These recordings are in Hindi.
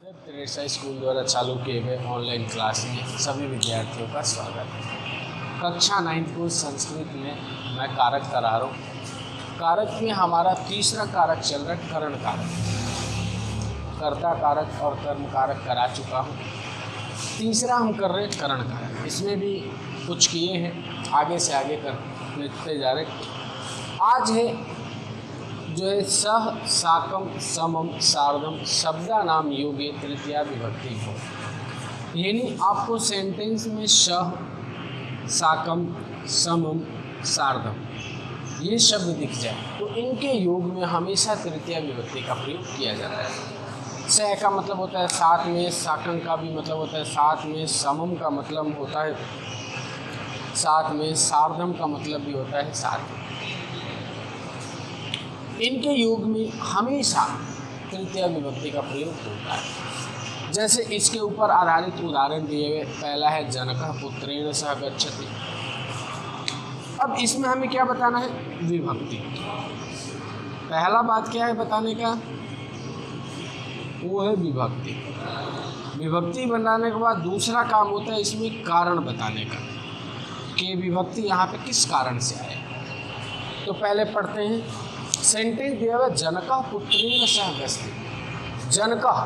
वेब तेरेसा स्कूल द्वारा चालू किए गए ऑनलाइन क्लास में सभी विद्यार्थियों का स्वागत है। कक्षा 9 को संस्कृत में मैं कारक करा रहा हूँ। कारक में हमारा तीसरा कारक चल रहा है करण कारक। कर्ता कारक और कर्म कारक करा चुका हूँ, तीसरा हम कर रहे हैं करण कारक। इसमें भी कुछ किए हैं, आगे से आगे करते जा रहे। आज है जो है सह साकम समम सार्धम शब्दानाम योगे तृतीया विभक्ति हो, यानी आपको सेंटेंस में सह साकम समम सार्धम ये शब्द दिख जाए तो इनके योग में हमेशा तृतीया विभक्ति का प्रयोग किया जाता है। सह का मतलब होता है साथ में, साकम का भी मतलब होता है साथ में, समम का मतलब होता है साथ में, सार्धम का मतलब भी होता है साथ में। इनके योग में हमेशा तृतीया विभक्ति का प्रयोग होता है। जैसे इसके ऊपर आधारित उदाहरण दिए हुए, पहला है जनकः पुत्रेण सह गच्छति। अब इसमें हमें क्या बताना है? विभक्ति। पहला बात क्या है बताने का? वो है विभक्ति। विभक्ति बनाने के बाद दूसरा काम होता है इसमें कारण बताने का कि विभक्ति यहाँ पे किस कारण से आए। तो पहले पढ़ते हैं, सेंटेंस दिया हुआ जनकः पुत्रेण सह गच्छति। जनकः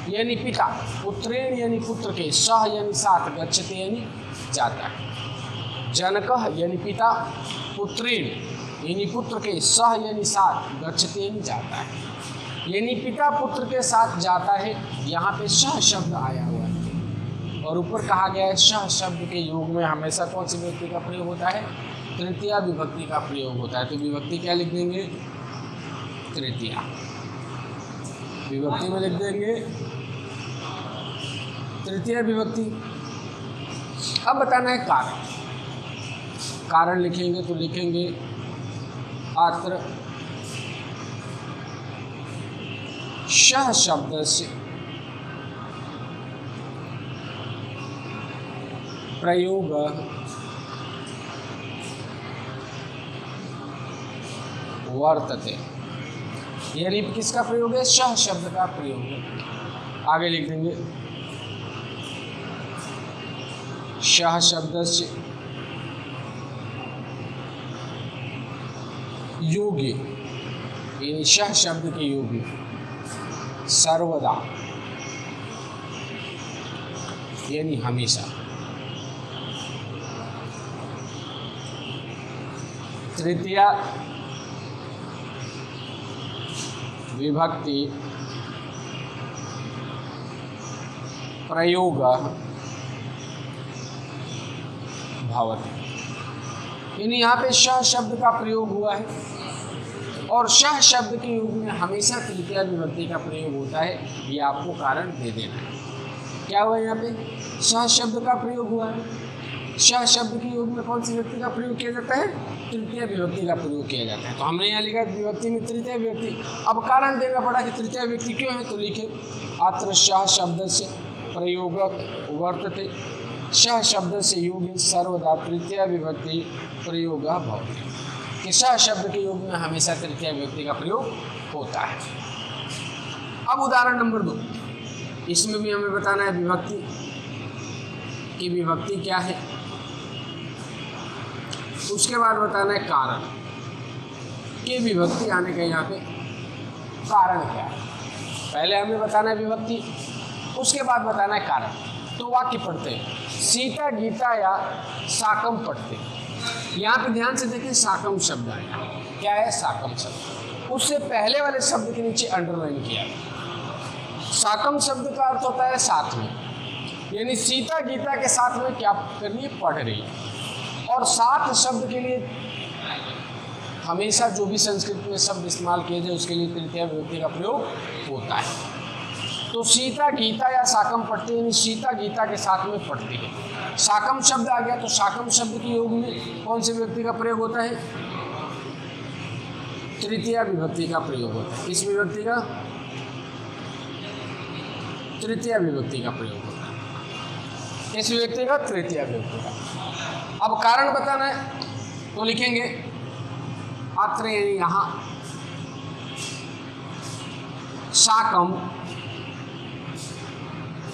यानी पिता, पुत्रेण यानी पुत्र के, सह यानी साथ, गच्छति यानी जाता है। जनकः यानी पिता, पुत्रेण यानी पुत्र के, सह यानी साथ, गच्छति यानी जाता है। यानी पिता पुत्र के साथ जाता है। यहाँ पे सह शब्द आया हुआ है और ऊपर कहा गया है सह शब्द के योग में हमेशा कौन सी विभक्ति का प्रयोग होता है? तृतीया विभक्ति का प्रयोग होता है। तो विभक्ति क्या लिख देंगे? तृतीया। विभक्ति में लिख देंगे तृतीया विभक्ति। अब बताना है कारण। कारण लिखेंगे तो लिखेंगे अत्र सह शब्द से प्रयोग वर्तते, यानी किसका प्रयोग है? सह शब्द का प्रयोग है। आगे लिख देंगे सह शब्द से योगी, यानी सह शब्द के योगी सर्वदा यानी हमेशा। तृतीया विभक्ति प्रयोग भवति, यानी यहाँ पे सह शब्द का प्रयोग हुआ है और सह शब्द के योग में हमेशा तृतीया विभक्ति का प्रयोग होता है। ये आपको कारण दे देना है। क्या हुआ यहाँ पे? सह शब्द का प्रयोग हुआ है। सह शब्द के योग में कौन सी विभक्ति का प्रयोग किया जाता है? तृतीया विभक्ति का प्रयोग किया जाता है। तो हमने यहाँ लिखा विभक्ति में तृतीया विभक्ति। अब कारण देना पड़ा कि तृतीया विभक्ति क्यों है, तो लिखे अत्र सह शब्द से प्रयोग वर्तते, सह शब्द से योग सर्वदा तृतीया विभक्ति प्रयोग भवति, कि सह शब्द के योग में हमेशा तृतीया विभक्ति का प्रयोग होता है। अब उदाहरण नंबर 2, इसमें भी हमें बताना है विभक्ति की विभक्ति क्या है, उसके बाद बताना है कारण कि विभक्ति आने का यहाँ पे कारण क्या है। पहले हमें बताना है विभक्ति, उसके बाद बताना है कारण। तो वाक्य पढ़ते हैं, सीता गीता या साकम पढ़ते हैं। यहाँ पे ध्यान से देखें, साकम शब्द आया। क्या है साकम शब्द? उससे पहले वाले शब्द के नीचे अंडरलाइन किया। साकम शब्द का अर्थ होता है साथ में, यानी सीता गीता के साथ में क्या कर रही है? पढ़ रही है। और साथ शब्द के लिए हमेशा जो भी संस्कृत में शब्द इस्तेमाल किए जाए उसके लिए तृतीया विभक्ति का प्रयोग होता है। तो सीता गीता या साकम पढ़ती है, यानी सीता गीता के साथ में पढ़ती है। साकम शब्द आ गया तो साकम शब्द के योग में कौन सी विभक्ति का प्रयोग होता है? तृतीया विभक्ति का प्रयोग होता है। इस विभक्ति का तृतीया विभक्ति का प्रयोग होता है। इस विभक्ति का तृतीया विभक्ति का। अब कारण बताना है तो लिखेंगे अत्र, यानी यहाँ साकम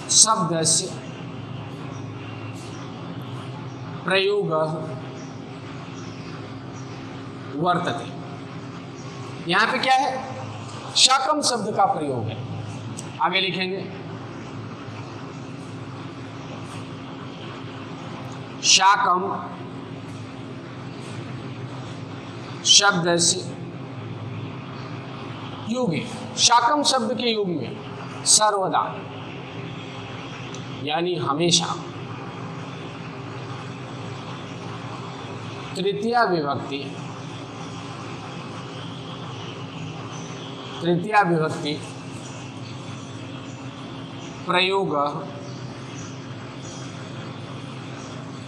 शब्दस्य प्रयोगः वर्तते। यहाँ पे क्या है, शाकम शब्द का प्रयोग है। आगे लिखेंगे शाकम शब्दस्य युगे, शाकम शब्द के युग में सर्वदा यानी हमेशा तृतीया विभक्ति प्रयोग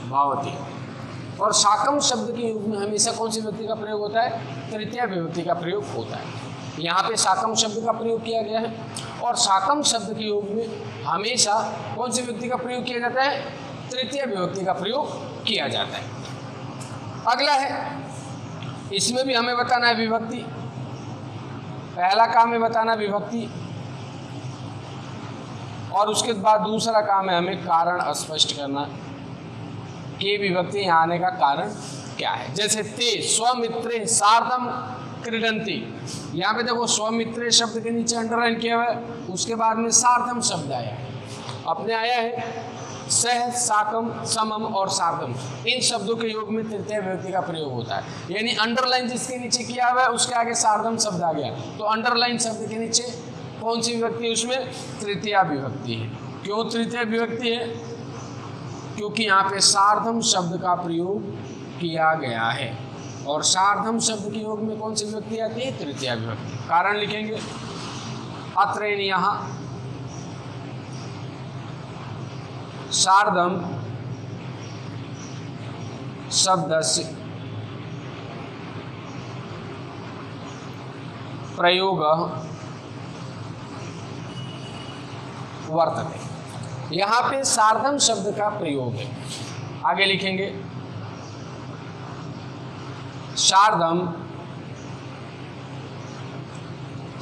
भवति। और शाकम शब्द के युग में हमेशा कौन सी विभक्ति का प्रयोग होता है, तृतीया विभक्ति का प्रयोग होता है। यहाँ पे शाकम शब्द का प्रयोग किया गया है और शाकम शब्द के युग में हमेशा कौन सी विभक्ति का प्रयोग किया जाता है, तृतीय विभक्ति का प्रयोग किया जाता है। अगला है, इसमें भी हमें बताना है विभक्ति। पहला काम है बताना विभक्ति और उसके बाद दूसरा काम है हमें कारण स्पष्ट करना कि विभक्ति यहाँ आने का कारण क्या है। जैसे ते स्वमित्रे सार्धम क्रीडन्ति, यहाँ पे देखो स्वमित्रे शब्द के नीचे अंडरलाइन किया हुआ है, उसके बाद में सार्धम शब्द आया है, अपने आया है सह, साकम, समम और सार्धम। इन शब्दों के योग में तृतीय विभक्ति का प्रयोग होता है। यानी अंडरलाइन जिसके नीचे किया हुआ है उसके आगे सार्धम शब्द आ गया, तो अंडरलाइन शब्द के नीचे कौन सी विभक्ति है, उसमें तृतीया विभक्ति है। क्यों तृतीय विभक्ति है, क्योंकि यहाँ पे सार्धम शब्द का प्रयोग किया गया है और सार्धम शब्द के योग में कौन सी विभक्ति आती है, तृतीया विभक्ति। कारण लिखेंगे अत्र यहाँ सार्धम शब्दस्य प्रयोगः वर्तते। यहाँ पे सार्धम शब्द का प्रयोग है। आगे लिखेंगे सार्धम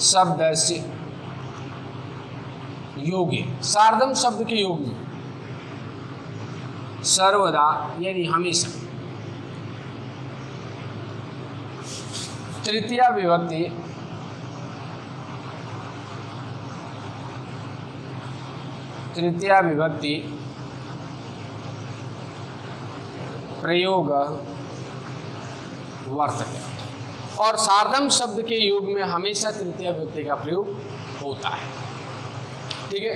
शब्दस्य योगे, सार्धम शब्द के योग में सर्वदा यानी हमेशा तृतीया विभक्ति प्रयोग वर्तते। और सार्धम शब्द के योग में हमेशा तृतीया विभक्ति का प्रयोग होता है। ठीक है,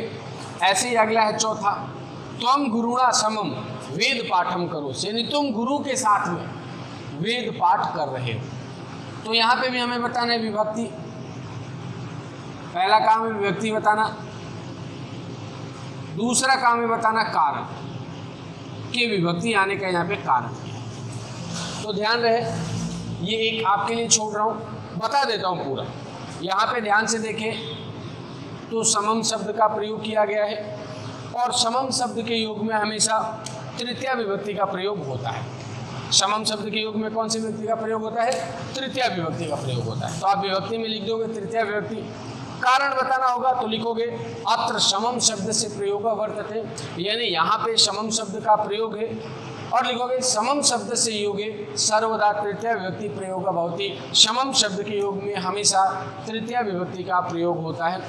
ऐसे ही अगला है चौथा, त्वम गुरुणा समम वेद पाठम करो, यानी तुम गुरु के साथ में वेद पाठ कर रहे हो। तो यहाँ पे भी हमें बताना है विभक्ति। पहला काम है विभक्ति बताना, दूसरा काम है बताना कारण कि विभक्ति आने का यहाँ पे कारण है। तो ध्यान रहे, ये एक आपके लिए छोड़ रहा हूँ, बता देता हूँ पूरा। यहाँ पे ध्यान से देखें तो समम शब्द का प्रयोग किया गया है और समम शब्द के योग में हमेशा तृतीया विभक्ति का प्रयोग होता है। समम शब्द के योग में कौन सी विभक्ति का प्रयोग होता है, तृतीया विभक्ति का प्रयोग होता है। तो आप विभक्ति में लिख दोगे तृतीया विभक्ति। कारण बताना होगा तो लिखोगे अत्र समम शब्द से प्रयोग वर्तते, यानी यहाँ पे समम शब्द का प्रयोग है। और लिखोगे समम शब्द से योगे सर्वदा तृतीया विभक्ति प्रयोग भवति, समम शब्द के योग में हमेशा तृतीया विभक्ति का प्रयोग होता है।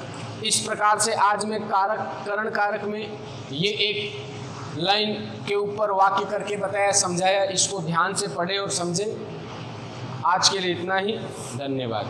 इस प्रकार से आज मैं कारक करण कारक में ये एक लाइन के ऊपर वाक्य करके बताया, समझाया। इसको ध्यान से पढ़े और समझे। आज के लिए इतना ही, धन्यवाद।